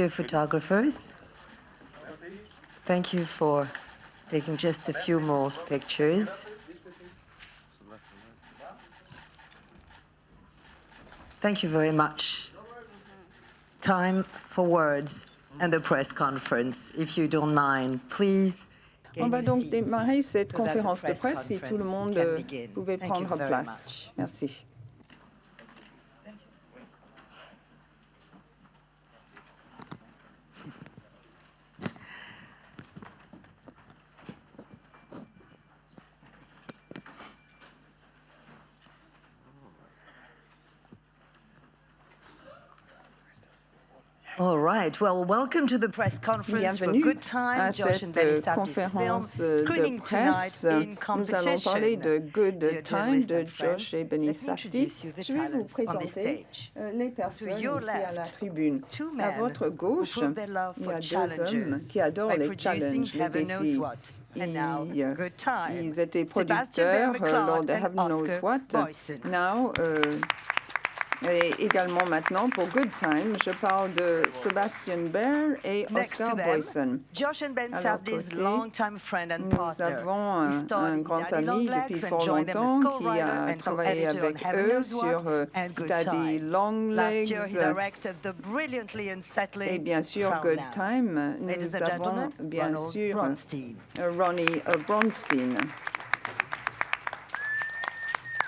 Dear photographers, thank you for taking just a few more pictures. Thank you very much. Time for words and the press conference. If you don't mind, please. On va donc démarrer cette conférence de presse si tout le monde pouvait prendre place. Merci. All right. Well, welcome to the press conference for Good Time. Josh and Benny Safdie's film screening tonight in competition. Nous allons parler de Good Time de Josh et Benny Safdie. Je vais vous présenter les personnes ici à la tribune. À votre gouche, il y a deux hommes qui adorent les challenges, les défis. Ils étaient producteurs lors de Heaven Knows What. Now, et également maintenant pour Good Time, je parle de Sebastian Baer et Oscar Boyson. Josh and Ben Safdie's longtime friend and partner. Nous avons un grand ami depuis fort longtemps qui a travaillé avec eux sur Daddy Longlegs et bien sûr Good Time. Nous avons bien sûr Ronnie Bronstein,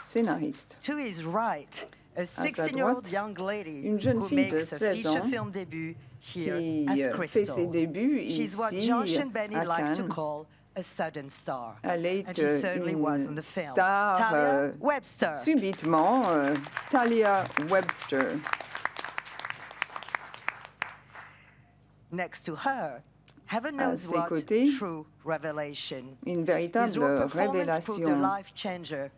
scénariste. To his right, a 16-year-old young lady une jeune who fille de makes a 16 ans feature film debut here qui as fait ses Crystal. débuts She's what ici Josh and Benny à like to Cannes. call a sudden star. Elle est And she certainly was in une the film. star Talia Webster. subitement, Talia Webster. Next to her, Heaven À knows ses what côtés, true revelation. Une His véritable raw performance proved a révélation. life changer,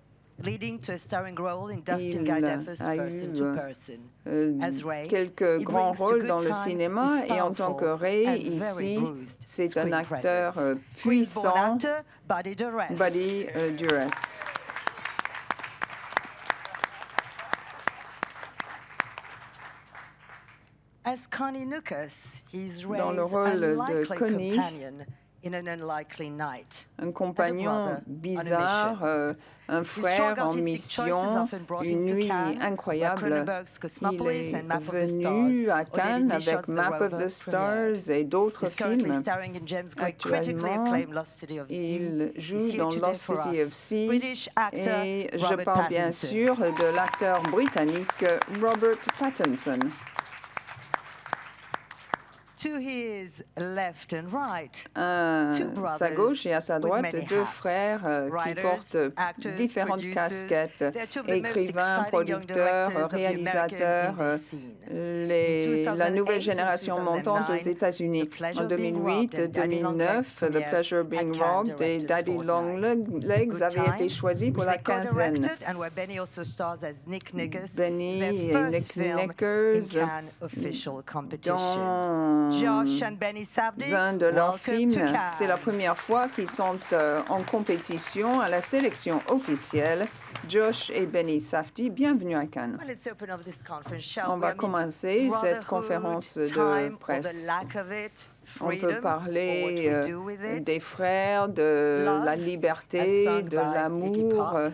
leading to a starring role in Dustin Il Guy Deffer's a Person eu to Person. As Ray, quelques he grands brings to rôles Good dans le Time cinéma his et en tant que powerful Ray, and very ici, bruised c'est un screen acteur presence. Queensborn puissant, actor Buddy Duress. Buddy Duress. As Connie Nukas, he's Dans le Ray's rôle de unlikely Connie, companion in an unlikely night. un compagnon bizarre, un frère en mission, une nuit incroyable. Il est venu à Cannes avec Map of the Stars et d'autres films. Actuellement, il joue dans Lost City of Sea et je parle bien sûr de l'acteur britannique Robert Pattinson. To his left and right, À sa gauche et à sa droite, many deux hats. frères qui Writers, portent actors, différentes producers, casquettes, they're two of the most écrivains, exciting young producteurs, directors of the American réalisateurs, indie scene. la 2008 nouvelle to génération montante aux 2009, États-Unis. The Pleasure En of Being 2008, Robbed and Daddy 2009, The Longlegs Pleasure of Being premiered at Robbed et Cannes Daddy Directors Longlegs Good avaient été Time, choisis pour which la they quinzaine. co-directed and where Benny also stars as Nick Nickers, Benny their et first Nick film Nickers in Cannes official competition. dans Josh and Benny Safdie, un de leurs welcome films. to Cannes. C'est la première fois qu'ils sont en compétition à la sélection officielle. Josh et Benny Safdie, bienvenue à Cannes. Well, let's open up this conference, shall On we? va I mean, commencer cette brotherhood, conférence de time, or presse. the lack of it, On freedom, peut parler or what we do with it, des frères, de love, la as liberté, sung de by l'amour, Iggy Pop,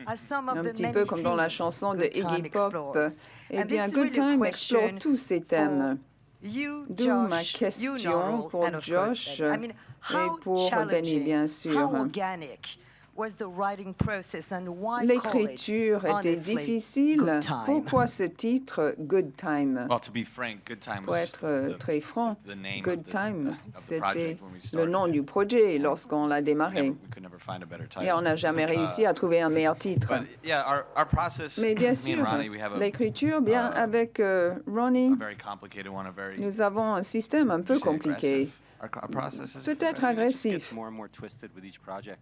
as some of un the petit many peu comme dans la themes chanson de Good Time Iggy Pop. explores. Eh And bien, this is Good really a Time question explore tous ces thèmes. You, D'où ma Josh, you, question Norrell, pour and of course, Josh Benny. I mean, how et pour Benny, bien challenging, sûr. how organic was the writing process and why L'écriture call it, était honestly, difficile. Good Time? Pourquoi ce titre, Good Time? Well, to be frank, Good Time Pour was just être très franc, the name Good of the Time, project c'était when we le started. nom du projet lorsqu'on l'a démarré. We could never find a better Et on title. n'a jamais réussi à trouver un meilleur titre. But yeah, our process, Mais bien me sûr, and Ronnie, we have l'écriture, bien avec Ronnie, a very complicated one, a very nous avons un système un peu compliqué, aggressive. Our process is peut-être agressif. more and more twisted with each project.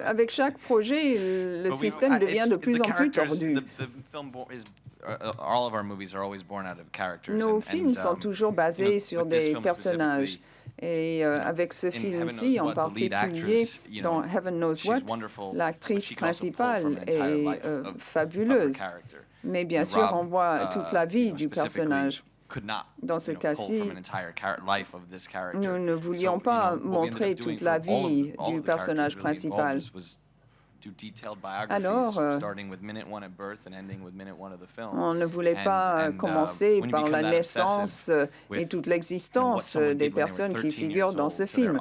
Avec chaque projet, le But système devient de plus en plus tordu. The film is all of our movies are always born out of characters. Nos films sont toujours basés sur with this des film personnages. specifically, Et avec ce in Heaven film-ci Knows en What, the lead particulier, actress, dans Heaven Knows she's What, wonderful, but l'actrice she can also pull principale from an entire est life of her fabuleuse. character. Mais bien And sûr, Rob, on voit toute la vie du specifically personnage. Dans ce cas-ci, nous ne voulions pas montrer toute la vie du personnage principal. Alors, on ne voulait pas commencer par la naissance et toute l'existence des personnes qui figurent dans ce film.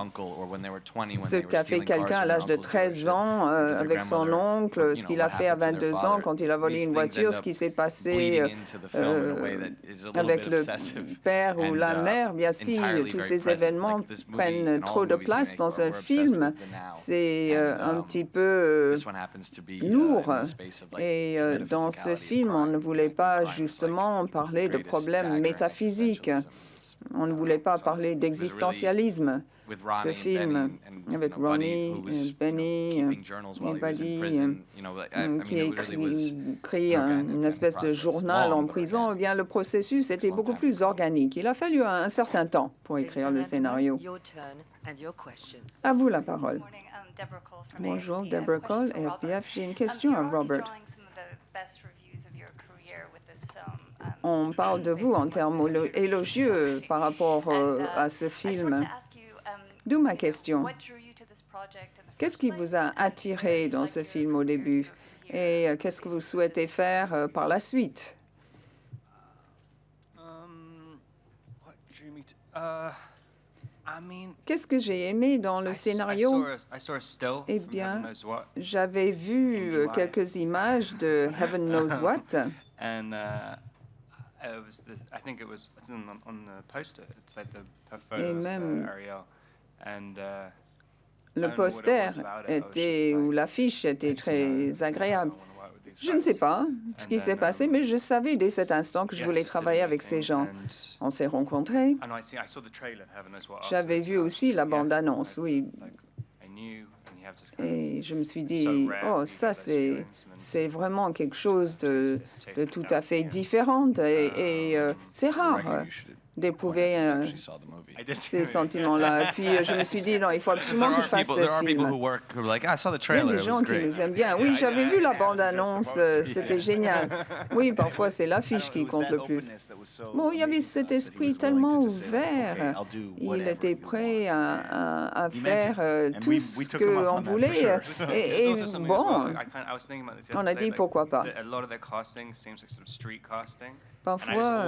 Ce qu'a fait quelqu'un à l'âge de 13 ans avec son oncle, ce qu'il a fait à 22 ans quand il a volé une voiture, ce qui s'est passé avec le père ou la mère, bien si tous ces événements prennent trop de place dans un film, c'est un petit peu lourd. Et dans ce film, on ne voulait pas justement parler de problèmes métaphysiques. On ne voulait pas parler d'existentialisme. Ce film, avec Ronnie, Benny et Buddy, qui écrit une espèce de journal en prison, eh bien, le processus était beaucoup plus organique. Il a fallu un certain temps pour écrire le scénario. À vous la parole. Bonjour, Deborah Cole, RPF. J'ai une question à Robert. On parle de vous en termes élogieux par rapport à ce film. D'où ma question. Qu'est-ce qui vous a attiré dans ce film au début et qu'est-ce que vous souhaitez faire par la suite? Qu'est-ce que j'ai aimé dans le scénario? Eh bien, j'avais vu quelques images de Heaven Knows What. Et même le poster était, ou l'affiche était très agréable. Je ne sais pas ce qui s'est passé, mais je savais dès cet instant que je voulais travailler avec ces gens. On s'est rencontrés. J'avais vu aussi la bande-annonce, oui. Et je me suis dit, oh, ça, c'est vraiment quelque chose de tout à fait différent. Et c'est rare d'éprouver ces sentiments-là. Puis je me suis dit, non, il faut absolument que je fasse ce film. Il y a des gens qui nous aiment bien. Oui, j'avais vu la bande-annonce, c'était génial. Oui, parfois c'est l'affiche qui compte le plus. Bon, il y avait cet esprit tellement ouvert. Il était prêt à faire tout ce qu'on voulait. Et bon, on a dit pourquoi pas. Parfois,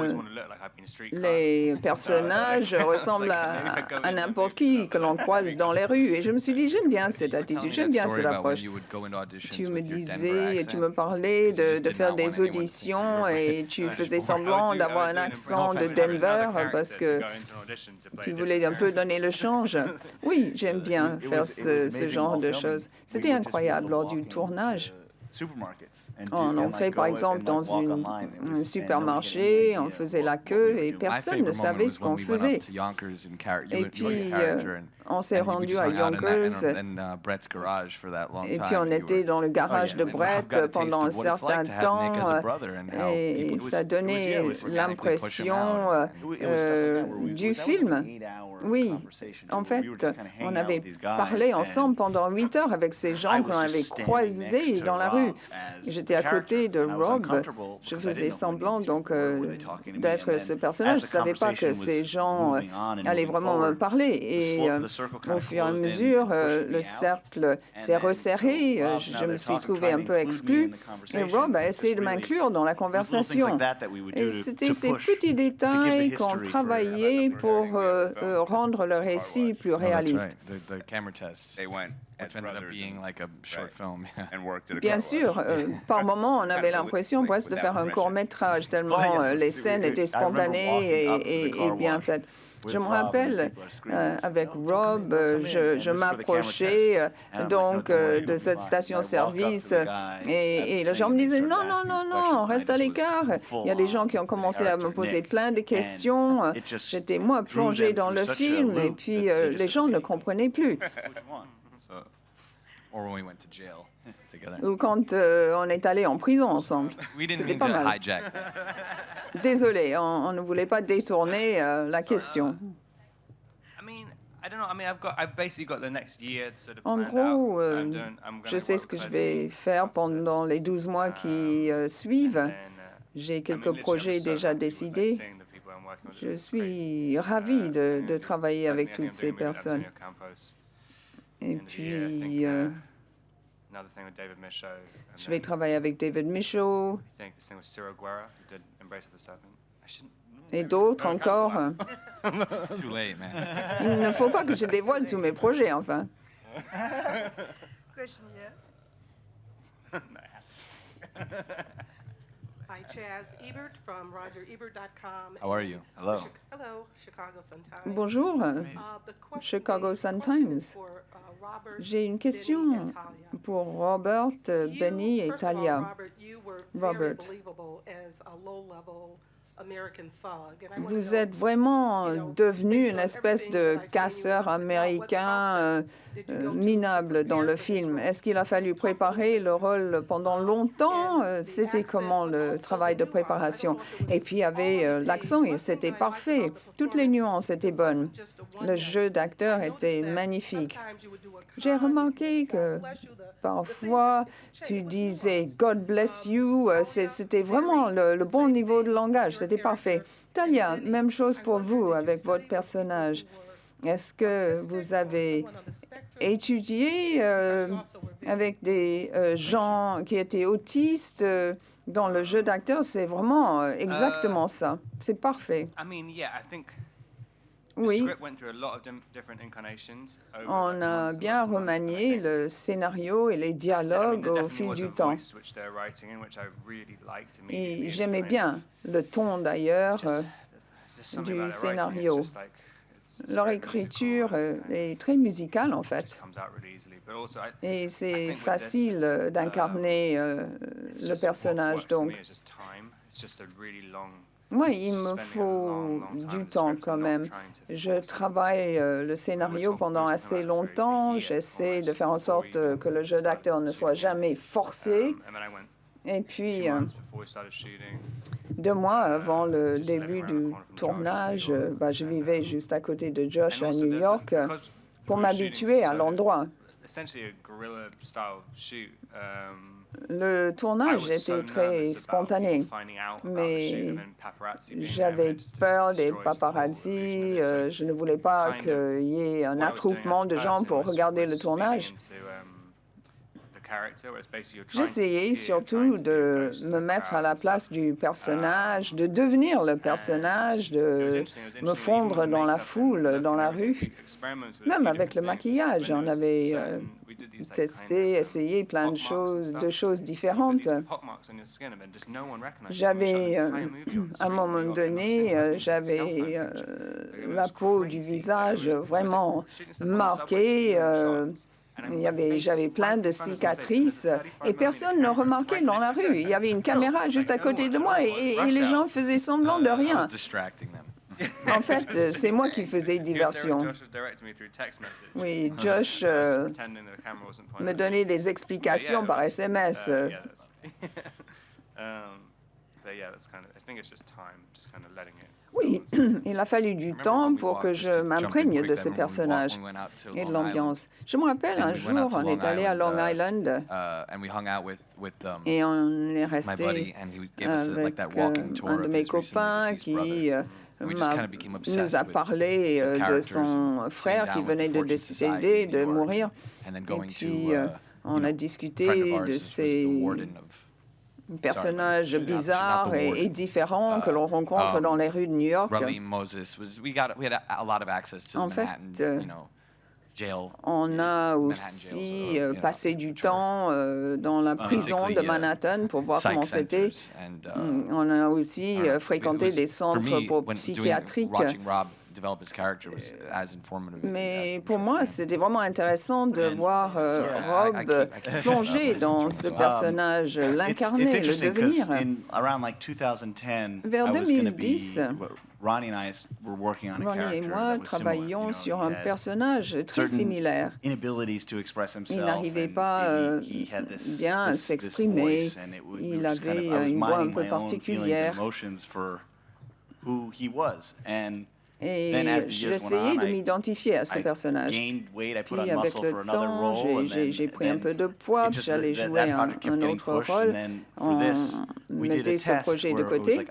les personnages ressemblent à n'importe qui que l'on croise dans les rues. Et je me suis dit, j'aime bien cette attitude, j'aime bien cette approche. Tu me disais, tu me parlais de faire des auditions et tu faisais semblant d'avoir un accent de Denver parce que tu voulais un peu donner le change. Oui, j'aime bien faire ce genre de choses. C'était incroyable lors du tournage. On entrait par exemple dans un supermarché, on faisait la queue et personne ne savait ce qu'on faisait. Et puis on s'est rendu à Yonkers et puis on était dans le garage de Brett pendant un certain temps et ça donnait l'impression du film. Oui, en fait, on avait parlé ensemble pendant 8 heures avec ces gens qu'on avait croisés dans la rue. J'étais à côté de Rob. Je faisais semblant donc d'être ce personnage. Je ne savais pas que ces gens allaient vraiment me parler. Et au fur et à mesure, le cercle s'est resserré. Je me suis trouvée un peu exclue. Et Rob a essayé de m'inclure dans la conversation. Et c'était ces petits détails qu'on travaillait pour rendre le récit plus réaliste. Bien sûr, par moments, on avait l'impression presque de faire un court-métrage, tellement les scènes étaient spontanées et bien faites. Je me rappelle, avec Rob, je m'approchais donc de cette station-service et les gens me disaient « Non, non, non, non, reste à l'écart ». Il y a des gens qui ont commencé à me poser plein de questions. J'étais, moi, plongée dans le film et puis les gens ne comprenaient plus. Ou quand on est allé en prison ensemble. C'était pas mal. Désolé, on ne voulait pas détourner la question. En gros, je sais ce que je vais faire pendant les 12 mois qui suivent. J'ai quelques projets déjà décidés. Je suis ravie de travailler avec toutes ces personnes. Et puis, je vais travailler avec David Michaud et d'autres encore. Too late, man. Il ne faut pas que je dévoile tous mes projets, enfin. Question here. Hi, Chaz Ebert from RogerEbert.com. How are you? Hello. Hello, Chicago Sun-Times. Bonjour, The question Chicago is Sun-Times. for, Robert, J'ai une Benny, question and Talia. pour Robert, Benny et First of all, Talia. Robert, you were Robert. very believable as a low-level American thug. And I wanna Vous know, êtes vraiment devenu based une on espèce everything de that I've seen you casseur up to now, what américain process did you go to minable dans le prepare for this film. role? Est-ce qu'il a fallu préparer le rôle pendant longtemps? C'était comment le travail de préparation? Et puis il y avait l'accent et c'était parfait. Toutes les nuances étaient bonnes. Le jeu d'acteur était magnifique. J'ai remarqué que parfois tu disais « God bless you ». C'était vraiment le bon niveau de langage. C'était parfait. Talia, même chose pour vous avec votre personnage. Est-ce que vous avez étudié avec des gens qui étaient autistes dans le jeu d'acteur? C'est vraiment exactement ça. C'est parfait. Oui, on a bien remanié le scénario et les dialogues au fil du temps. Et j'aimais bien le ton d'ailleurs du scénario. Leur écriture est très musicale en fait. Et c'est facile d'incarner le personnage. Donc, moi, il me faut du temps quand même. Je travaille le scénario pendant assez longtemps. J'essaie de faire en sorte que le jeu d'acteur ne soit jamais forcé. Et puis, 2 mois avant le début du tournage, je vivais juste à côté de Josh à New York pour m'habituer à l'endroit. Le tournage était très spontané, mais j'avais peur des paparazzi. Je ne voulais pas qu'il y ait un attroupement de gens pour regarder le tournage. J'essayais surtout de me mettre à la place du personnage, de devenir le personnage, de me fondre dans la foule, dans la rue. Même avec le maquillage, on avait testé, essayé plein de choses différentes. J'avais, à un moment donné, j'avais la peau du visage vraiment marquée. J'avais plein de cicatrices et personne ne remarquait dans la rue. Il y avait une caméra juste à côté de moi et les gens faisaient semblant de rien. En fait, c'est moi qui faisais diversion. Oui, Josh me donnait des explications par SMS. Oui, il a fallu du temps pour que je m'imprègne de ces personnages et de l'ambiance. Je me rappelle, un jour, on est allé à Long Island et on est resté avec un de mes copains qui nous a parlé de son frère qui venait de décéder, de mourir. Et puis, on a discuté de ces personnages bizarres et différents que l'on rencontre dans les rues de New York. En fait, on a aussi passé du temps dans la prison de Manhattan pour voir comment c'était. On a aussi fréquenté des centres psychiatriques. Mais pour moi, c'était vraiment intéressant de voir Rob plonger dans ce personnage, l'incarner, le devenir. Vers 2010, Ronnie et moi travaillions sur un personnage très similaire. Il n'arrivait pas bien à s'exprimer. Il avait une voix un peu particulière. Et j'essayais de m'identifier à ce personnage. Puis avec le temps, j'ai pris un peu de poids, puis j'allais jouer un autre rôle mettait ce projet de côté.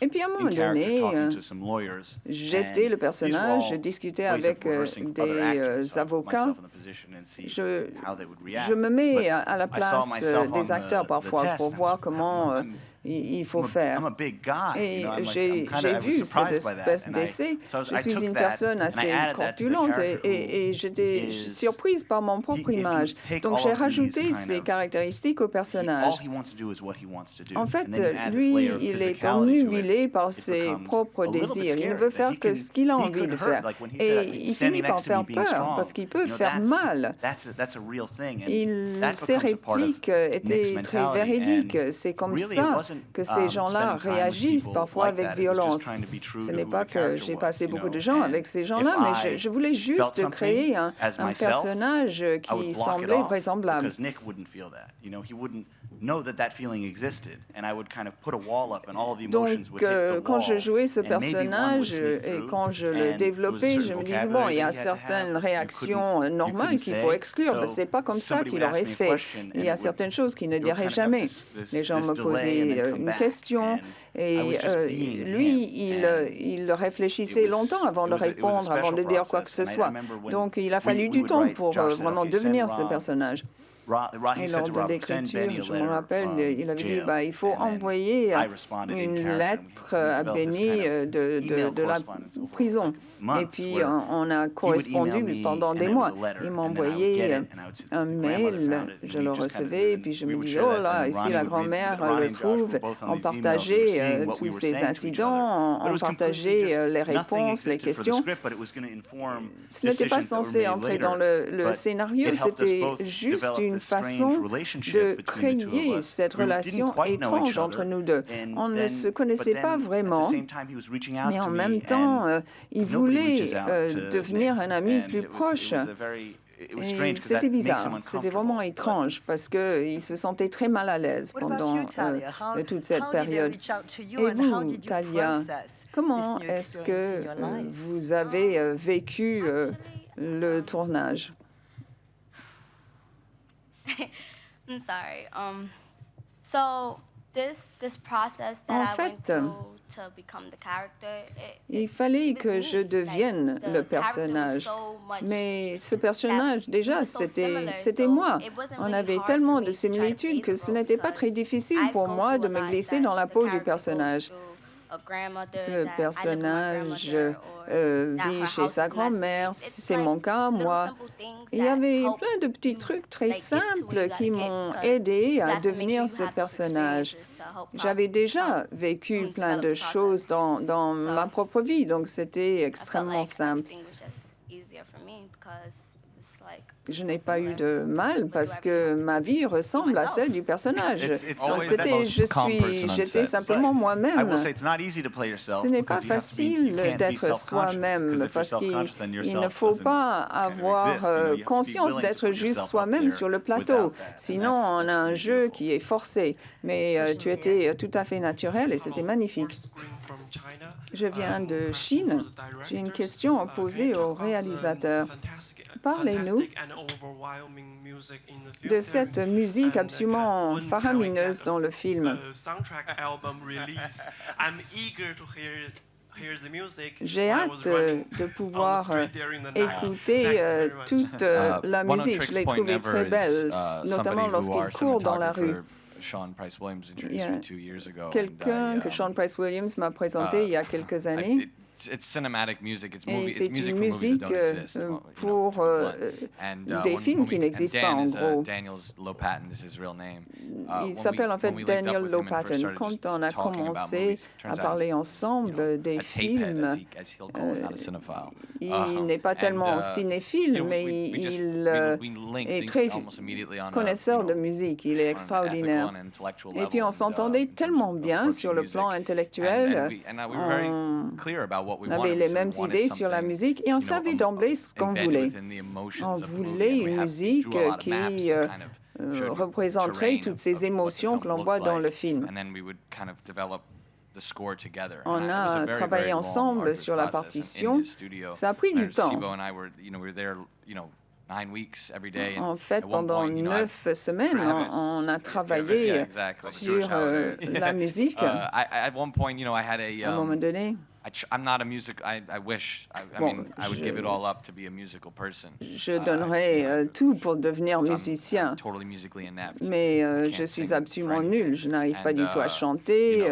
Et puis à un moment donné, j'étais le personnage, je discutais avec des avocats. Je me mets à la place des acteurs parfois pour voir comment il faut faire. Et j'ai vu cette espèce d'essai. Je suis une personne assez corpulente et j'étais surprise par mon propre image. Donc j'ai rajouté ces caractéristiques au personnage. En fait, lui, il est ennuyé par ses propres désirs. Il ne veut faire que ce qu'il a envie de faire. Et il finit par faire peur parce qu'il peut faire mal. Ses répliques étaient très véridiques. C'est comme ça que ces gens-là réagissent parfois avec violence. Ce n'est pas que j'ai passé beaucoup de gens avec ces gens-là, mais je voulais juste créer un personnage qui semblait vraisemblable. Donc, quand je jouais ce personnage et quand je le développais, je me disais, bon, il y a certaines réactions normales qu'il faut exclure. Ce n'est pas comme ça qu'il aurait fait. Il y a certaines choses qu'il ne dirait jamais. Les gens me posaient une question et lui, il réfléchissait longtemps avant de répondre, avant de dire quoi que ce soit. Donc, il a fallu du temps pour vraiment devenir ce personnage. Et lors de l'écriture, je me rappelle, il avait dit il faut envoyer une lettre à Benny de la prison. Et puis, on a correspondu pendant des mois. Il m'a envoyé un mail, je le recevais, et puis je me disais, oh là, ici la grand-mère le trouve. On partageait tous ces incidents, on partageait les réponses, les questions. Ce n'était pas censé entrer dans le scénario, c'était juste une façon de créer cette relation étrange entre nous deux. On ne se connaissait pas vraiment, mais en même temps, il voulait devenir un ami plus proche. Et c'était bizarre, c'était vraiment étrange parce qu'il se sentait très mal à l'aise pendant toute cette période. Et vous, Talia, comment est-ce que vous avez vécu le tournage? I'm sorry. So this process that I went through to become the character. Il fallait que je devienne le personnage. Mais ce personnage, déjà, c'était moi. On avait tellement de similitudes que ce n'était pas très difficile pour moi de me glisser dans la peau du personnage. Ce personnage vit chez sa grand-mère, c'est mon cas, moi. Il y avait plein de petits trucs très simples qui m'ont aidé à devenir ce personnage. J'avais déjà vécu plein de choses dans ma propre vie, donc c'était extrêmement simple. Je n'ai pas eu de mal parce que ma vie ressemble à celle du personnage. Donc j'étais simplement moi-même. Ce n'est pas facile d'être soi-même parce qu'il ne faut pas avoir conscience d'être juste soi-même sur le plateau. Sinon, on a un jeu qui est forcé. Mais tu étais tout à fait naturel et c'était magnifique. Je viens de Chine. J'ai une question à poser au réalisateur. Parlez-nous de cette musique absolument faramineuse dans le film. J'ai hâte de pouvoir écouter toute la musique. Je l'ai trouvée très belle, notamment lorsqu'il court dans la rue. Il y a quelqu'un que Sean Price Williams m'a présenté il y a quelques années. Et c'est une musique pour des films qui n'existent pas, en gros. Il s'appelle en fait Daniel Lopatin. Quand on a commencé à parler ensemble des films, il n'est pas tellement cinéphile, mais il est très connaisseur de musique. Il est extraordinaire. Et puis on s'entendait tellement bien sur le plan intellectuel. On avait les mêmes idées sur la musique et on savait d'emblée ce qu'on voulait. On voulait une musique qui représenterait toutes ces émotions que l'on voit dans le film. On a travaillé ensemble sur la partition. Ça a pris du temps. 9 weeks every day. En fait, pendant 9 semaines, on a travaillé sur la musique. At one point, I had À un moment donné, I'm not a music. I wish. I mean, I would give it all up to be a musical person. Je donnerais tout pour devenir musicien. I'm totally musically inept. Mais je suis absolument nul. Je n'arrive pas du tout à chanter.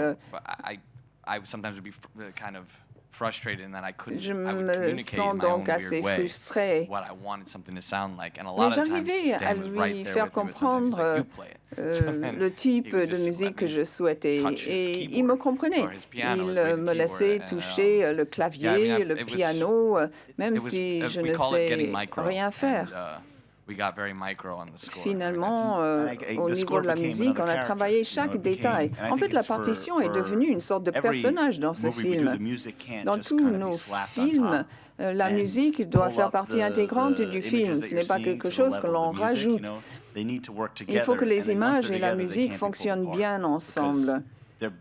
I sometimes would be kind of frustrated in that I couldn't. Je I would me communicate sens in my own donc assez weird way frustrée. what I wanted something to sound like, and a Mais lot of times j'arrivais à Dan was right lui there faire with me, but sometimes he's like, comprendre "You play it." So then le type he would de just musique let que me je souhaitais. touch his Et il keyboard me comprenait. or his piano, Il his way to me laissait keyboard, and, toucher le clavier, le it was- piano, même it was- si je we ne call it sais getting micro, rien and, faire. we got very micro on the score. Finalement, And au the niveau score de la became musique, on a another travaillé character, chaque it became- détail. and I En think fait, la it's for- partition est for devenue une sorte de every personnage dans ce movie we do, film. the music can't Dans just tous kind of be nos slapped on films, top la and musique doit pull faire up partie the intégrante du images film. that Ce n'est you're pas seeing quelque to the chose que level l'on of the music, rajoute. They need to work Il faut que together, les and then once images they're et la together, they musique can't be pulled fonctionnent apart bien because ensemble.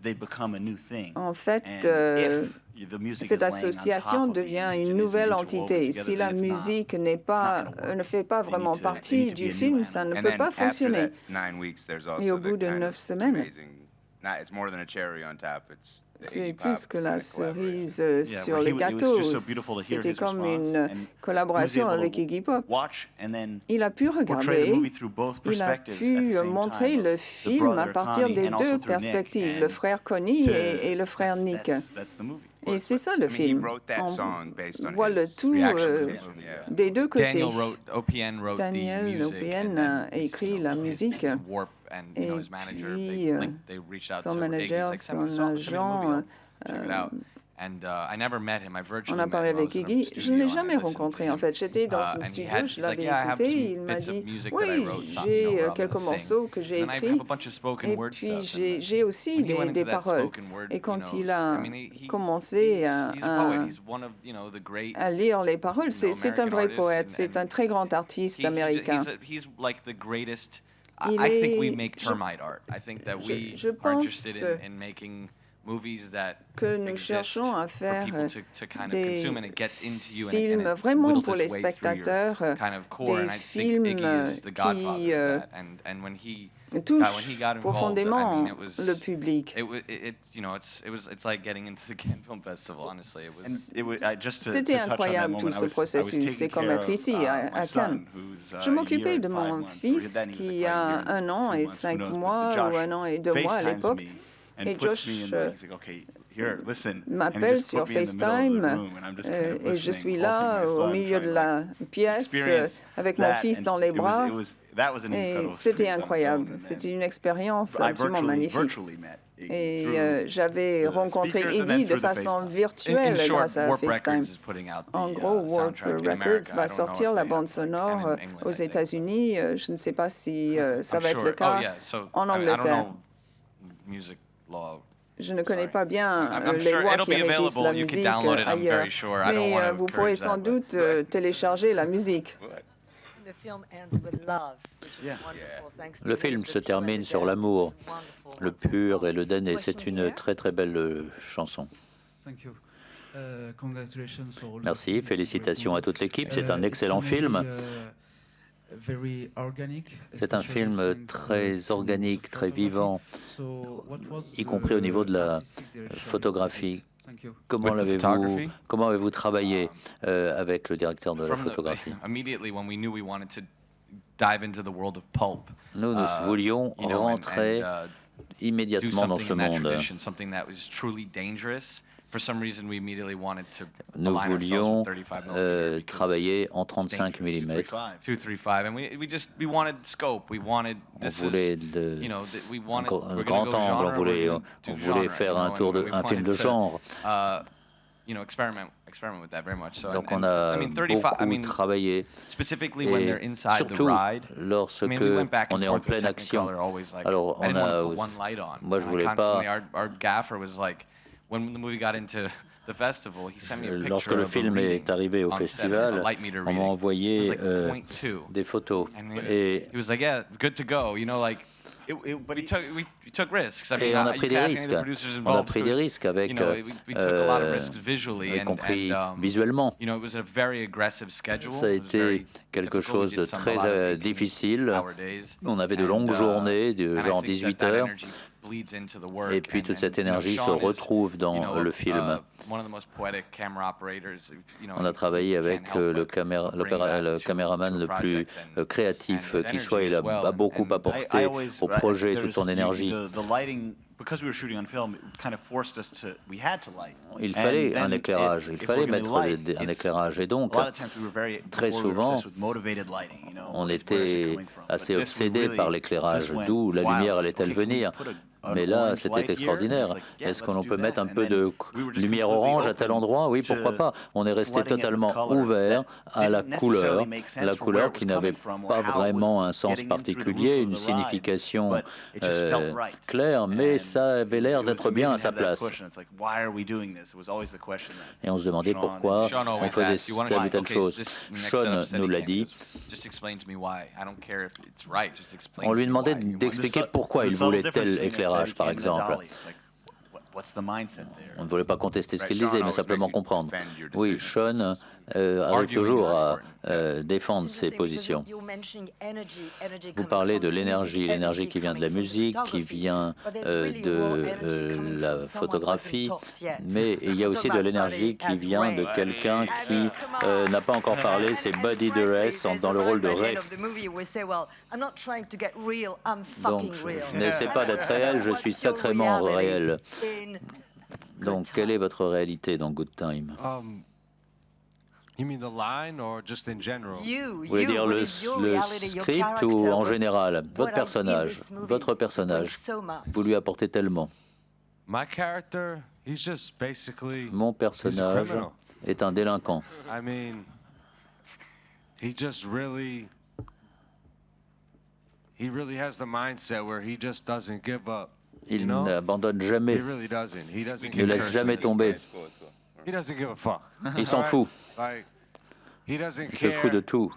they become a new thing. En fait, And if the music cette is laying on association top of the devient image une and nouvelle isn't interwoven entité. together, Si la then it's not- musique it's not gonna work. ne fait pas They vraiment need to- they partie need to du be a new film, ça animal. ne And peut then pas after fonctionner. that 9 weeks, there's Et au also bout the de kind 9 of semaines, amazing. It's more than a cherry on top. It's the c'est Iggy plus Pop que la kind of collaboration. cerise sur le gâteau. C'était comme une collaboration avec Iggy Pop. Il a pu regarder, il a pu montrer le film à partir des deux perspectives, le frère Connie et le frère Nick. Et c'est ça le I mean, he film. wrote that song based on On voit le his tout reaction to the movie, yeah. des deux côtés. OPN wrote Daniel the music, OPN and a then écrit la musique. Warp and Et his manager, puis, they reached out son to Iggy, manager, like, send me son the song, send me the movie, agent, I'll check it out. And I never met him. I virtually On a met parlé him. I avec was in a Iggy. Je ne studio l'ai and I jamais listened rencontré. to En him. fait, j'étais dans And un he studio, had- je he's like, l'avais yeah, I have écouté. some Il m'a bits of dit, music that I oui, wrote, some, j'ai where I'm quelques gonna sing. morceaux que j'ai And then I écrits. have a bunch of spoken Et word puis, stuff. And j'ai aussi when he went des into that paroles. spoken word, Et quand you know, il a I mean, he- commencé he's a poet. à He's one of, the great lire les paroles, c'est un American vrai artists, poète, and- c'est un très grand artiste He- américain. He's like the greatest. Il I think we est- make termite art. I think that we je are pense interested in making movies that que nous exist cherchons à for faire people to kind of des consume, and it gets into you, and films it vraiment whittles pour les its way through your spectateurs, kind of core. des And I think films Iggy is the godfather qui of that. And when he touchent got involved, profondément I mean, it was le public. it's like getting into the Cannes Film Festival. Honestly, it was. C'était incroyable tout ce processus. C'est comme être ici à Cannes. Je m'occupais de mon fils qui a 1 an et 5 mois ou 1 an et 2 mois à l'époque. Et Josh m'appelle sur FaceTime et je suis là au milieu de la pièce avec mon fils dans les bras. Et c'était incroyable. C'était une expérience absolument magnifique. Et j'avais rencontré Iggy de façon virtuelle grâce à FaceTime. En gros, Warp Records va sortir la bande sonore aux États-Unis. Je ne sais pas si ça va être le cas en Angleterre. Je ne connais pas bien les lois qui régissent la musique ailleurs, mais vous pourrez sans doute télécharger la musique. Le film se termine sur l'amour, le pur et le damné. C'est une très très belle chanson. Merci, félicitations à toute l'équipe. C'est un excellent film. C'est un film très organique, très vivant, y compris au niveau de la photographie. Comment avez-vous travaillé avec le directeur de la photographie? Nous voulions rentrer immédiatement dans ce monde. Nous voulions travailler en 35 mm. On voulait un grand angle, on voulait faire un film de genre. Donc on a beaucoup travaillé, et surtout lorsque on est en pleine action. Alors moi je voulais pas. Lorsque le film est arrivé au festival, on m'a envoyé des photos. Et We took risks. I Et mean, on a you pris can des ask any risques. of the producers On a involved pris des who's, risques avec, you know, we took a lot of risks visually y compris and visuellement. you know, it was a very aggressive schedule. Ça a It was very été quelque difficult. We chose did de some- a très lot of 18 difficile. hour days. On avait de And, longues journées, de and I genre think 18 that heures. energy bleeds into the work. Et puis toute cette you know, énergie se Sean is, retrouve dans you know, le film. one of the most poetic camera operators, you know, On a travaillé you can't avec help le but bring that to caméraman a le plus project and créatif his qui energy soit. Il as a well. beaucoup And apporté au projet, toute son énergie. The lighting, because we were shooting on film, it kind of forced us to. We had to light. Il fallait And un then éclairage, il if fallait we're gonna mettre light, un it's- éclairage. Et donc, a lot of times we were très before we were souvent, obsessed with motivated lighting, you know, on where's it était coming from? assez But this, we obsédé really par l'éclairage, just went d'où la wild, lumière like, allait-elle okay, can we venir. put an Mais là, orange c'était light here? extraordinaire. It's like, yeah, Est-ce qu'on let's peut do mettre that. un And peu then de we were just lumière completely orange à tel open endroit? Oui, to pourquoi pas. On est resté flooding it with totalement color ouvert that à la didn't couleur, necessarily make sense la for where couleur it was qui n'avait coming from or pas how it was vraiment un sens getting in through the particulier, roof une of the ride, signification but it just felt right. claire, mais And ça avait l'air it was d'être bien à amazing to sa have that place. push, and it's like, why are we doing this? It was always the question that Et on se demandait Sean pourquoi Sean on always faisait asks, you wanna telle try? ou telle Okay, chose. this next Sean setup, nous steady l'a cam, dit. just explain to me why. I don't care if it's right, just explain On to lui me demandait why you want d'expliquer this. pourquoi The il subtle voulait difference tel between a éclairage, Steadicam par and a exemple. dolly, it's like, what's the mindset there? On ne voulait pas contester ce qu'il Sean disait, mais always simplement makes you comprendre. defend your Oui, decision. Sean arrive Arguing toujours is à important. défendre ses positions. Vous parlez de l'énergie qui vient de la musique, qui vient de la photographie, mais il y a aussi de l'énergie qui vient de quelqu'un qui n'a pas encore parlé, c'est Buddy Duress dans le rôle de Ray. Donc, je n'essaie pas d'être réel, je suis sacrément réel. Donc, quelle est votre réalité dans Good Time? You mean the line or just in general? Vous voulez dire le script ou en général? Votre personnage, vous lui apportez tellement. My character, he's just basically Mon personnage criminal. est un délinquant. I mean, he really has the mindset where he just doesn't give up. Il You know? n'abandonne He jamais, really doesn't. He doesn't ne laisse jamais tomber. He doesn't give a fuck. Il s'en fout, Like, he doesn't il se fout de care. tout.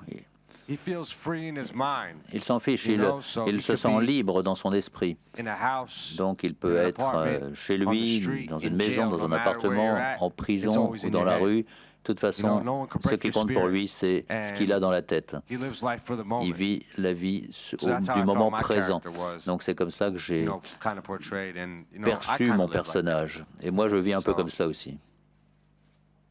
He feels free in his mind. Il s'en fiche, You know, so il he se could sent be libre dans son esprit. In a house, Donc il peut in an être apartment, chez on the lui, street, dans in une maison, jail, dans no un matter where appartement, you're at, en it's prison always ou in dans your la head. rue. De toute façon, no one can ce break qui your compte pour spirit. lui, c'est ce And qu'il a dans la tête. he lives life for the moment. Il vit la vie So that's how I du felt moment my présent. character was, Donc c'est comme ça que j'ai you know, kind of portrayed, and you know, I perçu kind of mon live like that. personnage. Et moi, je vis un peu So- comme cela aussi.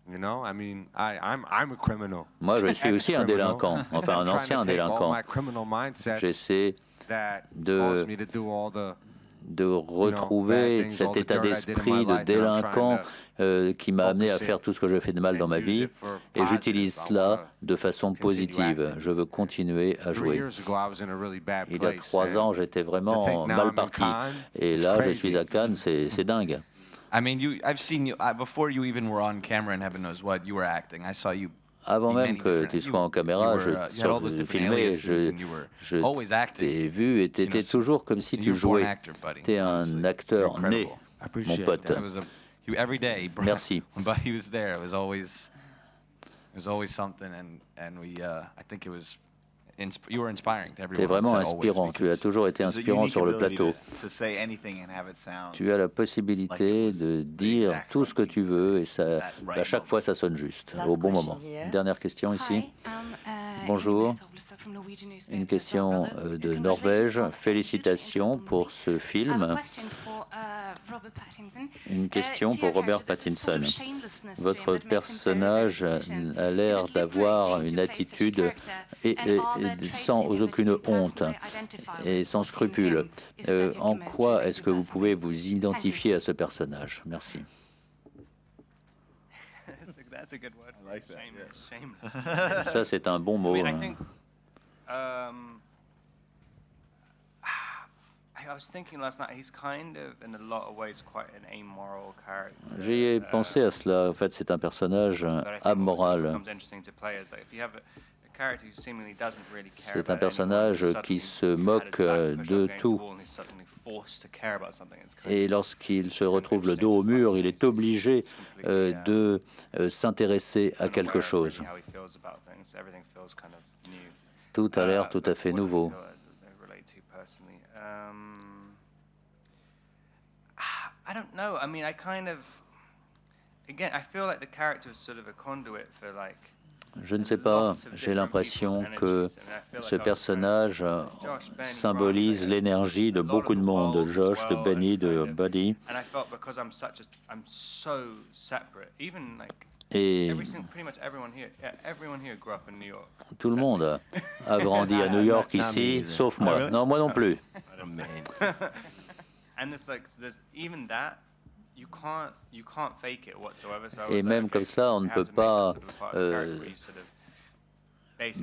You know, I mean, I'm a criminal. Moi, je suis aussi un Ex-criminal. délinquant, enfin un Trying to ancien take all délinquant. my criminal mindsets J'essaie that de- caused me to do all the de retrouver bad things, cet all the état dirt I did in my d'esprit de life, and I'm délinquant trying qui m'a amené à focus it faire tout ce que je fais de mal dans ma and use vie. it for Et positive. j'utilise I cela wanna de façon continue positive. acting. Je veux continuer à 3 jouer. years ago, I was in a really bad Il y a place. 3 ans, and j'étais to vraiment think now mal I'm in parti. Cannes, Et it's là, je crazy. suis à Cannes, c'est dingue. I mean, I've seen you before you even were on camera, and heaven knows what you were acting. I saw you. Avant in même many que different- tu you- sois en caméra, you were, you had all those different filmé, aliases, and you were always je acting. t'ai vu et tu You know, étais toujours comme si And tu you're a born jouais. actor, buddy, Tu es un honestly. acteur You're né, incredible. I mon appreciate pote. that. It was every day. Merci. When Buddy was there, it was always something, and we. I think it was. You were inspiring to everyone. Tu es vraiment on set always, inspirant. Tu as because toujours été there's a inspirant unique sur le ability plateau. to say anything and have it sound Tu as la possibilité de dire tout ce que tu veux et ça, à chaque fois, ça sonne juste, au bon moment. Dernière question ici. Bonjour. Une question de Norvège. Félicitations pour ce film. Une question pour Robert Pattinson. Votre personnage a l'air d'avoir une attitude sans aucune honte et sans scrupule. En quoi est-ce que vous pouvez vous identifier à ce personnage? Merci. That's a good word. I like that, Shameless. Ça, c'est un bon mot. I mean, I hein. think I was thinking last night. He's kind of, in a lot of ways, quite an amoral character. J'y ai pensé à cela. En fait, c'est un personnage But I think what amoral. becomes interesting to play is like if you have a character who seemingly doesn't really care C'est un about personnage anyone, qui suddenly se had moque his back pushed de up against tout. the wall and he's suddenly forced to care about something. It's kind Et of- lorsqu'il se retrouve le dos au mur, il est obligé de s'intéresser à quelque unaware of chose. really how he feels about things. Everything feels kind of new. Tout a l'air tout à But fait what I nouveau. feel I relate to personally, I don't know. I mean, I kind of, again, I feel like the character is sort of a conduit for like. Je ne sais pas, j'ai l'impression que ce personnage symbolise l'énergie de beaucoup de monde, de Josh, de Benny, de Buddy. Et tout le monde a grandi à New York ici, sauf moi. Non, moi non plus. Et même comme cela, on ne peut pas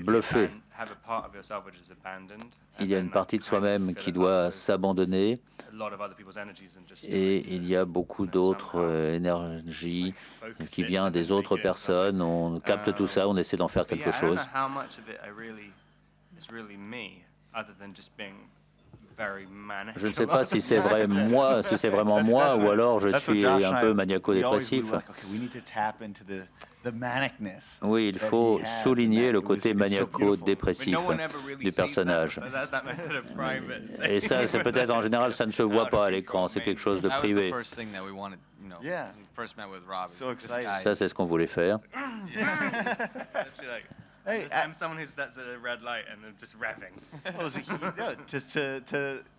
bluffer. Il y a une partie de soi-même qui doit s'abandonner et il y a beaucoup d'autres énergies qui vient des autres personnes. On capte tout ça, on essaie d'en faire quelque chose. Je ne sais pas si c'est vrai moi, si c'est vraiment moi, ou alors je suis un peu maniaco-dépressif. Oui, il faut souligner le côté maniaco-dépressif du personnage. Et ça, c'est peut-être en général, ça ne se voit pas à l'écran, c'est quelque chose de privé. Ça, c'est ce qu'on voulait faire. Hey, I'm someone who stands at a red light and I'm just revving.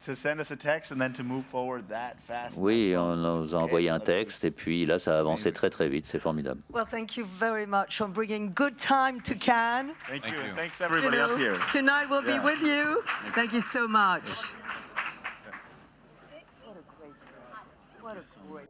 To send us a text and then to move forward that fast. Oui, on nous a envoyé un texte et puis là, ça a avancé très très vite. C'est formidable. Well, thank you very much for bringing good time to Cannes. Thank you. Thanks everybody up here. Tonight we'll be with you. Thank you so much. What a great.